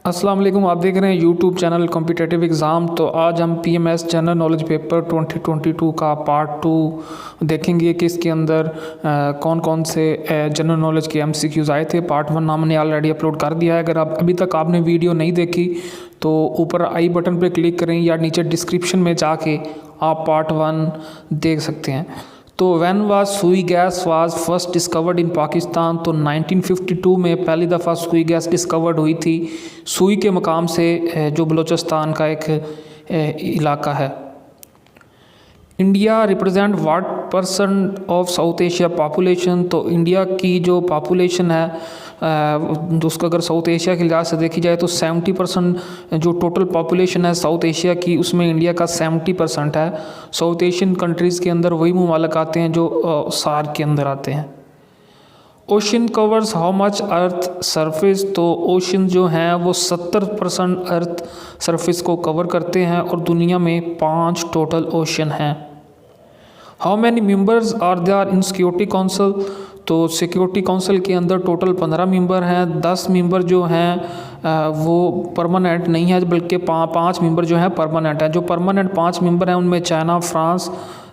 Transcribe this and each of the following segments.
अस्सलाम वालेकुम। आप देख रहे हैं यूट्यूब चैनल कॉम्पिटिटिव एग्ज़ाम। तो आज हम पीएमएस जनरल नॉलेज पेपर 2022 का पार्ट 2 देखेंगे कि इसके अंदर कौन कौन से जनरल नॉलेज के एमसीक्यूज़ आए थे। पार्ट 1 हमने ऑलरेडी अपलोड कर दिया है। अगर आप अभी तक आपने वीडियो नहीं देखी तो ऊपर आई बटन पर क्लिक करें या नीचे डिस्क्रिप्शन में जाके आप पार्ट 1 देख सकते हैं। तो व्हेन वाज सुई gas was first discovered in Pakistan, तो 1952 में पहली दफ़ा सुई गैस डिस्कवर्ड हुई थी सुई के मकाम से, जो बलूचिस्तान का एक इलाका है। India represent what percent of south Asia population, तो इंडिया की जो पॉपुलेशन है जो उसका अगर साउथ एशिया के लिहाज से देखी जाए तो 70% जो टोटल पॉपुलेशन है साउथ एशिया की, उसमें इंडिया का 70% है। साउथ एशियन कंट्रीज़ के अंदर वही ममालिक आते हैं जो सार्क के अंदर आते हैं। Ocean covers how much earth surface, तो ओशन जो हैं वो 70% अर्थ सरफेस को कवर करते हैं और दुनिया में 5 टोटल ओशन हैं। How many members are there in security council, तो सिक्योरिटी काउंसिल के अंदर टोटल 15 मेंबर हैं। 10 मेंबर जो हैं वो परमानेंट नहीं है, बल्कि 5 मेंबर जो हैं परमानेंट हैं। जो परमानेंट 5 मेंबर हैं उनमें China, France,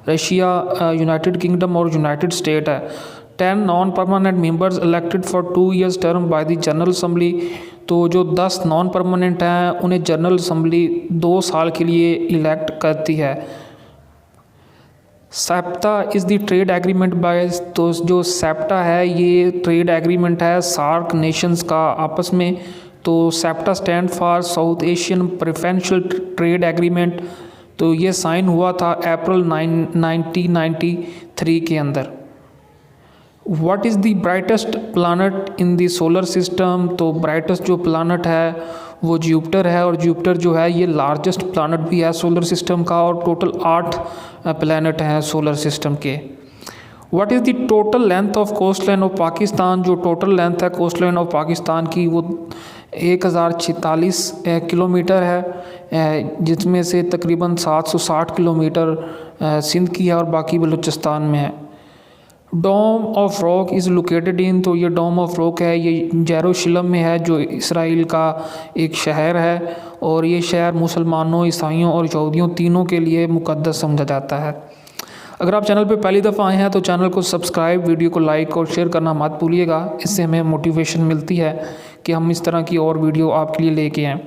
Russia, United kingdom और यूनाइटेड स्टेट है। 10 non permanent members elected for 2 years term by the general assembly, तो जो 10 नॉन परमानेंट हैं उन्हें जनरल असम्बली 2 साल के लिए इलेक्ट करती है। SAPTA is the trade agreement by, तो जो सेप्टा है ये ट्रेड एग्रीमेंट है सार्क नेशंस का आपस में। तो SAPTA stand for South Asian preferential trade agreement, तो ये साइन हुआ था अप्रैल 1993 के अंदर। What is the brightest planet in the solar system, तो ब्राइटेस्ट जो प्लानट है वो जुपिटर है, और जुपिटर जो है ये लार्जेस्ट प्लानट भी है सोलर सिस्टम का, और टोटल 8 प्लानट हैं सोलर सिस्टम के। What is the total length of coastline of Pakistan, जो टोटल लेंथ है कोस्ट लाइन ऑफ पाकिस्तान की वो 1046 किलोमीटर है, जिसमें से तकरीबन 760 किलोमीटर सिंध की है और बाकी बलूचिस्तान में है। Dome of Rock is located in, तो ये डोम ऑफ रॉक है ये जेरूशलम में है, जो इसराइल का एक शहर है, और ये शहर मुसलमानों, ईसाइयों और यहूदियों तीनों के लिए मुक़द्दस समझा जाता है। अगर आप चैनल पे पहली दफ़ा आए हैं तो चैनल को सब्सक्राइब, वीडियो को लाइक और शेयर करना मत भूलिएगा। इससे हमें मोटिवेशन मिलती है कि हम इस तरह की और वीडियो आपके लिए लेके आएँ।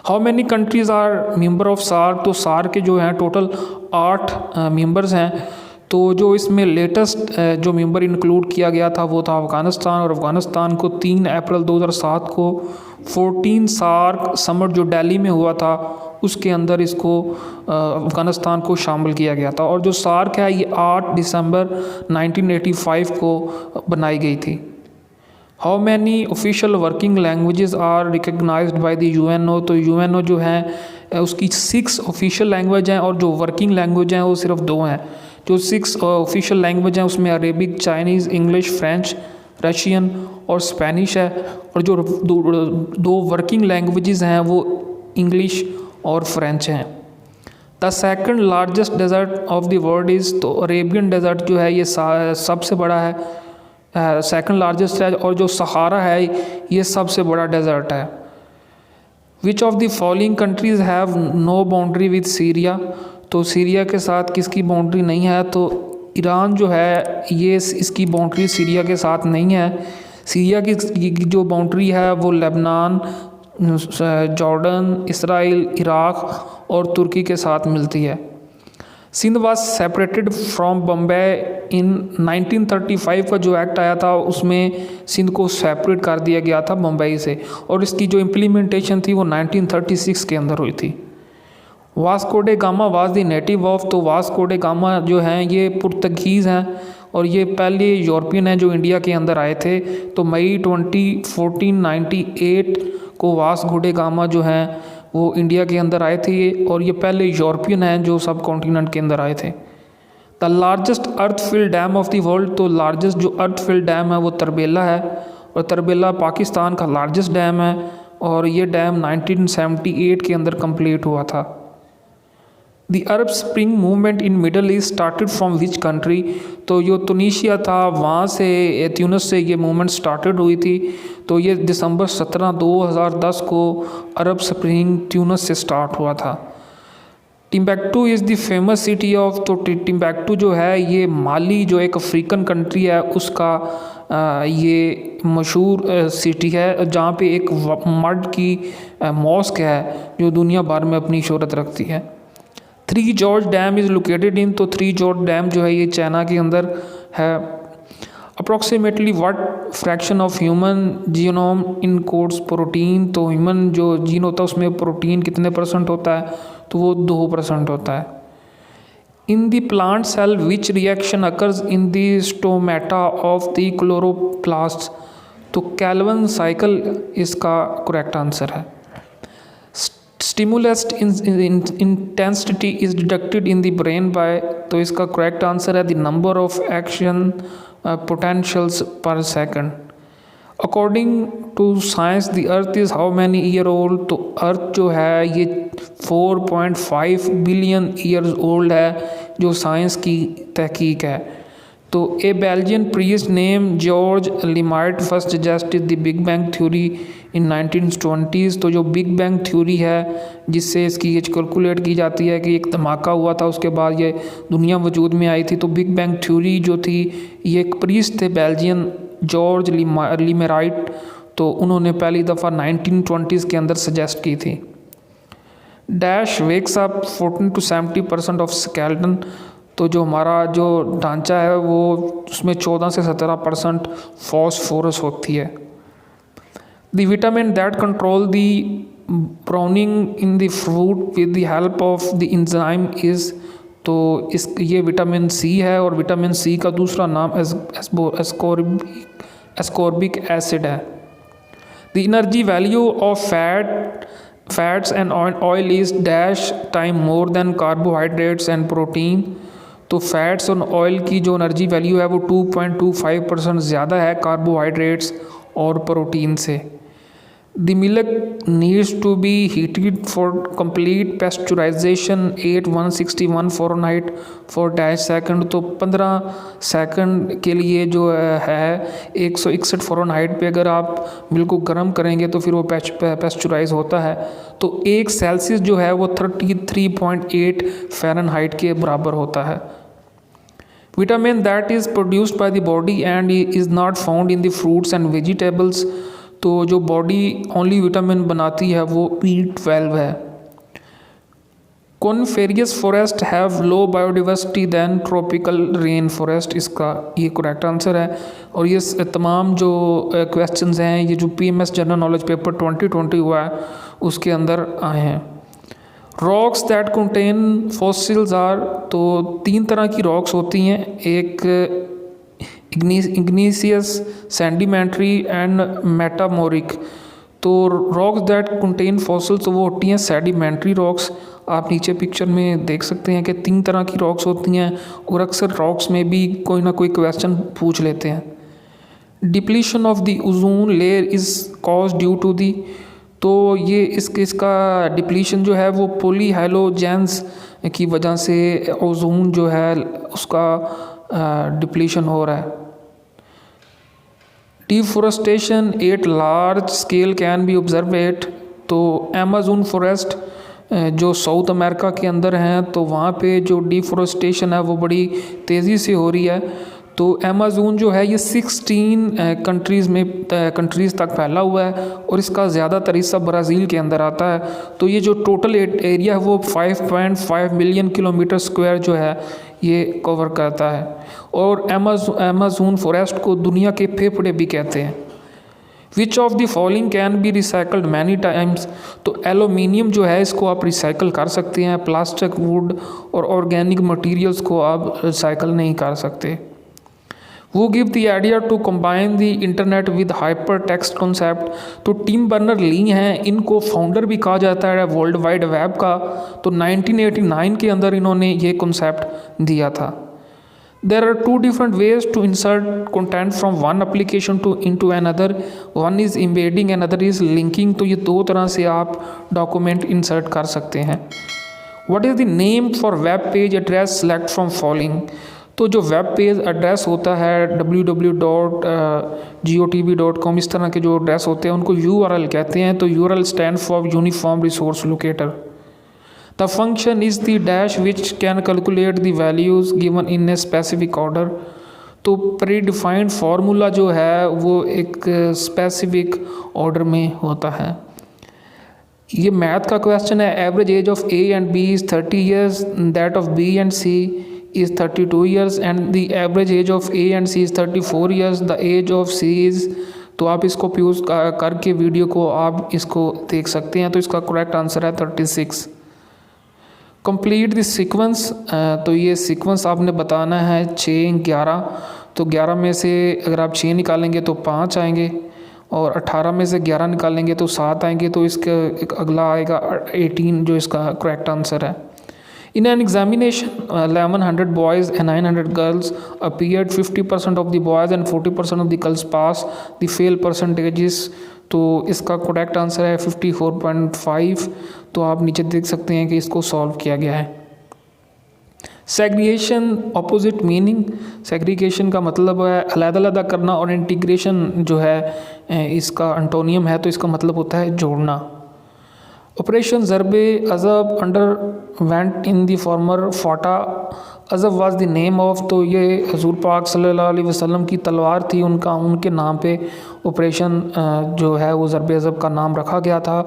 How many countries are member of SAARC, तो सार्क के जो हैं टोटल 8 मेंबर्स हैं। तो जो इसमें लेटेस्ट जो मेंबर इंक्लूड किया गया था वो था अफ़गानिस्तान, और अफ़गानिस्तान को 3 अप्रैल 2007 को 14 सार्क समिट जो दिल्ली में हुआ था उसके अंदर इसको अफ़गानिस्तान को शामिल किया गया था। और जो सार्क है ये 8 दिसंबर 1985 को बनाई गई थी। How many official working languages are recognised by the UNO, तो यूएनओ जो है उसकी 6 ऑफिशियल लैंग्वेज हैं और जो वर्किंग लैंग्वेज हैं वो सिर्फ 2 हैं। जो 6 ऑफिशियल लैंग्वेज हैं उसमें Arabic, Chinese, English, French, Russian और स्पेनिश है, और जो दो वर्किंग लैंग्वेजेस हैं वो इंग्लिश और फ्रेंच हैं। The second largest desert of the world is, तो अरेबियन डेजर्ट जो है ये सबसे बड़ा है, सेकंड लार्जेस्ट है, और जो सहारा है ये सबसे बड़ा डेजर्ट है। Which of the following countries have no boundary with Syria, तो सीरिया के साथ किसकी बाउंड्री नहीं है, तो ईरान जो है ये इसकी बाउंड्री सीरिया के साथ नहीं है। सीरिया की जो बाउंड्री है वो लेबनान, जॉर्डन, इसराइल, इराक़ और तुर्की के साथ मिलती है। Sindh was separated from Bombay in 1935 का जो एक्ट आया था उसमें सिंध को सेपरेट कर दिया गया था बम्बई से, और इसकी जो इम्प्लीमेंटेशन थी वो 1936 के अंदर हुई थी। Vasco day gamma was the native of, तो वास्को डे गामा जो हैं ये पुर्तगीज़ हैं और ये पहले यूरोपियन हैं जो इंडिया के अंदर आए थे। तो मई 20 1498 को वास्को डे गामा जो हैं वो इंडिया के अंदर आए थे, और ये पहले यूरोपियन हैं जो सब कॉन्टिनेंट के अंदर आए थे। The largest earth fill dam of the world, तो लार्जेस्ट जो अर्थ फिल डैम है वो तरबेला है, और तरबेला पाकिस्तान का लार्जेस्ट डैम है, और ये डैम 1978 के अंदर कंप्लीट हुआ था। The Arab spring movement in middle east started from which country? तो जो तुनीशिया था वहाँ से, ट्यूनिस से ये मूवमेंट स्टार्टेड हुई थी। तो ये दिसंबर 17 2010 को अरब स्प्रिंग ट्यूनिस से स्टार्ट हुआ था। Timbuktu is the famous city of, तो टिम्बेक्टू जो है ये माली जो एक अफ्रीकन कंट्री है उसका ये मशहूर सिटी है, जहाँ पे एक मड की मॉस्क है जो दुनिया भर में अपनी शोहरत रखती है। Three George dam is located in, तो थ्री जॉर्ज डैम जो है ये चाइना के अंदर है। Approximately what fraction of human genome encodes protein? तो ह्यूमन जो जीन होता है उसमें प्रोटीन कितने % होता है? तो वो 2% होता है। In the plant cell which reaction occurs in the stomata of the chloroplast? तो कैल्विन साइकिल इसका करेक्ट आंसर है। Stimulus intensity is deducted in the brain by, तो इसका करेक्ट आंसर है the number of action potentials per second. According to science the earth is how many year old? तो earth जो है ये 4.5 billion years old है, जो science की तहकीक है। तो a Belgian priest name George Lemaitre first suggested the big bang theory in 1920s। तो जो बिग बैंग थ्योरी है जिससे इसकी एज कैलकुलेट की जाती है कि एक धमाका हुआ था उसके बाद ये दुनिया वजूद में आई थी। तो बिग बैंग थ्योरी जो थी ये एक प्रीस्ट थे बेल्जियन जॉर्ज लिमेराइट, तो उन्होंने पहली दफ़ा 1920s के अंदर सजेस्ट की थी। Dash wakes up 14 to 70% of skeleton? तो जो हमारा जो ढांचा है वो उसमें 14 से 17% फॉस्फोरस होती है। The vitamin that control the browning in the fruit with the help of the enzyme is, तो ये विटामिन सी है और विटामिन सी का दूसरा नाम एस्कॉर्बिक एसिड है। The energy value of fats and oil is dash time more than carbohydrates and protein? तो fats और ऑयल की जो एनर्जी वैल्यू है वो 2.25% ज़्यादा है कार्बोहाइड्रेट्स और प्रोटीन से। The milk needs to be heated for complete pasteurization 8161 Fahrenheit for dash second? तो 15 सेकंड के लिए जो है 161 फ़ारेनहाइट पे अगर आप मिल्क को गर्म करेंगे तो फिर वो पेस्चुराइज होता है। तो 1 सेल्सियस जो है वो 33.8 फ़ारेनहाइट के बराबर होता है। Vitamin that is produced by the body and is not found in the fruits and vegetables? तो जो बॉडी ओनली विटामिन बनाती है वो B12 है। Coniferous forest have low biodiversity than tropical rain forest? इसका ये करेक्ट आंसर है। और ये तमाम जो क्वेश्चंस हैं ये जो PMS जनरल नॉलेज पेपर 2020 हुआ है उसके अंदर आए हैं। Rocks that contain fossils are? तो 3 तरह की रॉक्स होती हैं, एक इग्नीशियस, सेडिमेंट्री एंड मेटामोरिक। तो रॉक्स दैट कंटेन फॉसिल्स तो वो होती हैं सेडिमेंट्री रॉक्स। आप नीचे पिक्चर में देख सकते हैं कि 3 तरह की रॉक्स होती हैं और अक्सर रॉक्स में भी कोई ना कोई क्वेश्चन पूछ लेते हैं। Depletion of the ozone layer is cause due to the? तो ये इसका डिप्लीशन जो है वो पॉलीहेलोजेंस की वजह से ओजोन जो है उसका डिप्लीशन हो रहा है। Deforestation at large scale can be observed? तो अमेज़न फॉरेस्ट जो साउथ अमेरिका के अंदर हैं तो वहाँ पे जो डिफॉरेस्टेशन है वो बड़ी तेज़ी से हो रही है। तो अमेज़न जो है ये 16 कंट्रीज़ तक फैला हुआ है और इसका ज़्यादातर हिस्सा ब्राज़ील के अंदर आता है। तो ये जो टोटल एरिया है वो 5.5 मिलियन किलोमीटर स्क्वायर जो है ये कवर करता है। और अमेज़न फॉरेस्ट को दुनिया के फेफड़े भी कहते हैं। Which of the following can be recycled many times? तो एलुमिनियम जो है इसको आप रिसाइकल कर सकते हैं, प्लास्टिक, वुड और ऑर्गेनिक मटेरियल्स को आप रिसाइकल नहीं कर सकते। वो give the idea to combine the internet with hyper text concept? तो टिम बर्नर ली हैं, इनको फाउंडर भी कहा जाता है वर्ल्ड वाइड वेब का। तो 1989 के अंदर इन्होंने ये कॉन्सेप्ट दिया था। There are 2 different ways to insert content from one application into another. One is embedding, another is linking. तो ये 2 तरह से आप डॉक्यूमेंट इंसर्ट कर सकते हैं। What is the name for web page address select from following. तो जो वेब पेज एड्रेस होता है www.gotb.com, इस तरह के जो एड्रेस होते हैं उनको URL कहते हैं। तो URL stand for uniform resource locator. The function is the dash which can calculate the values given in a specific order. तो प्री डिफाइंड फार्मूला जो है वो एक स्पेसिफिक ऑर्डर में होता है। ये मैथ का क्वेश्चन है। Average age of A and B is 30 years, that of B and C is 32 years and the average age of A and C is 34 years, the age of C is. तो आप इसको use करके video को आप इसको देख सकते हैं। तो इसका करेक्ट आंसर है 36। Complete the sequence. तो ये सीक्वेंस आपने बताना है 6, 11। तो 11 में से अगर आप 6 निकालेंगे तो 5 आएंगे और 18 में से 11 निकालेंगे तो 7 आएंगे। तो इसका एक अगला आएगा 18 जो इसका करेक्ट आंसर है। In an examination 1100 boys and 900 girls appeared, 50% of the boys and 40% of the girls pass, the fail percentages. तो इसका करेक्ट आंसर है 54.5। तो आप नीचे देख सकते हैं कि इसको सॉल्व किया गया है। Segregation opposite meaning. सेग्रीगेशन का मतलब है अलग-अलग करना और इंटीग्रेशन जो है इसका एंटोनियम है। तो इसका मतलब होता है जोड़ना। Operation Zarbe Azb under went in the former FATA. Azb was the name of. तो ये हजूर पाक सल्लल्लाहु अलैहि वसल्लम की तलवार थी, उनके नाम पे ऑपरेशन जो है वो ज़रबे अज़ब का नाम रखा गया था।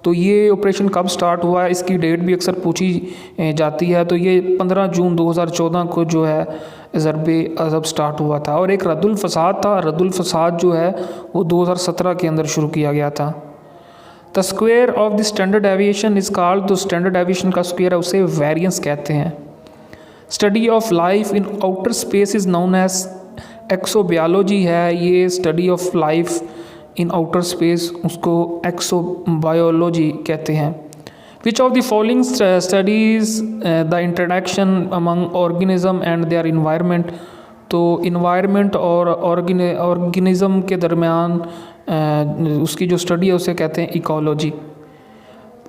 तो ये ऑपरेशन कब स्टार्ट हुआ है, इसकी डेट भी अक्सर पूछी जाती है। तो ये 15 जून 2014 को जो है ज़रबे अज़ब स्टार्ट हुआ था। और एक रद्दुल फसाद था। रद्दुल फसाद जो है वो 2017 के अंदर शुरू किया गया था। The square of the standard deviation is called. तो स्टैंडर्ड एविएशन का स्क्वायर है उसे वेरिएंस कहते हैं। Study of life in outer space is known as. Exobiology है ये, study of life in outer space, उसको एक्सोबायोलॉजी कहते हैं। Which of the following studies the interaction among organism and their environment. तो इन्वायरमेंट और organism के दरमियान उसकी जो स्टडी है उसे कहते हैं ecology.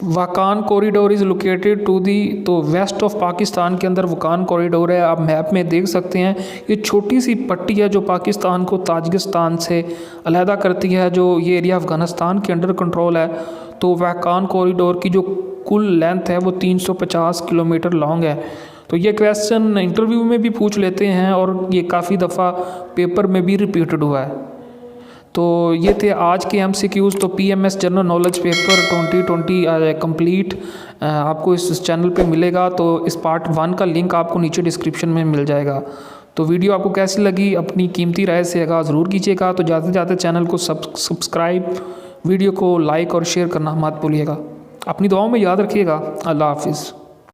वकान corridor is located to the. तो वेस्ट ऑफ पाकिस्तान के अंदर वकान कॉरिडोर है। आप मैप में देख सकते हैं ये छोटी सी पट्टी है जो पाकिस्तान को ताजिकिस्तान से अलहदा करती है। जो ये एरिया अफ़गानिस्तान के अंडर कंट्रोल है। तो वकान कॉरिडोर की जो कुल लेंथ है वो 350 किलोमीटर लॉन्ग है। तो ये क्वेश्चन इंटरव्यू में भी पूछ लेते हैं और ये काफ़ी दफ़ा पेपर में भी रिपीटेड हुआ है। तो ये थे आज के MCQs। तो PMS general knowledge paper 2020 complete आपको इस चैनल पे मिलेगा। तो इस पार्ट 1 का लिंक आपको नीचे डिस्क्रिप्शन में मिल जाएगा। तो वीडियो आपको कैसी लगी अपनी कीमती राय से आगाज़ ज़रूर कीजिएगा। तो जाते जाते चैनल को सब्सक्राइब, वीडियो को लाइक और शेयर करना मत भूलिएगा। अपनी दुआओं में याद रखिएगा। अल्लाह हाफिज़।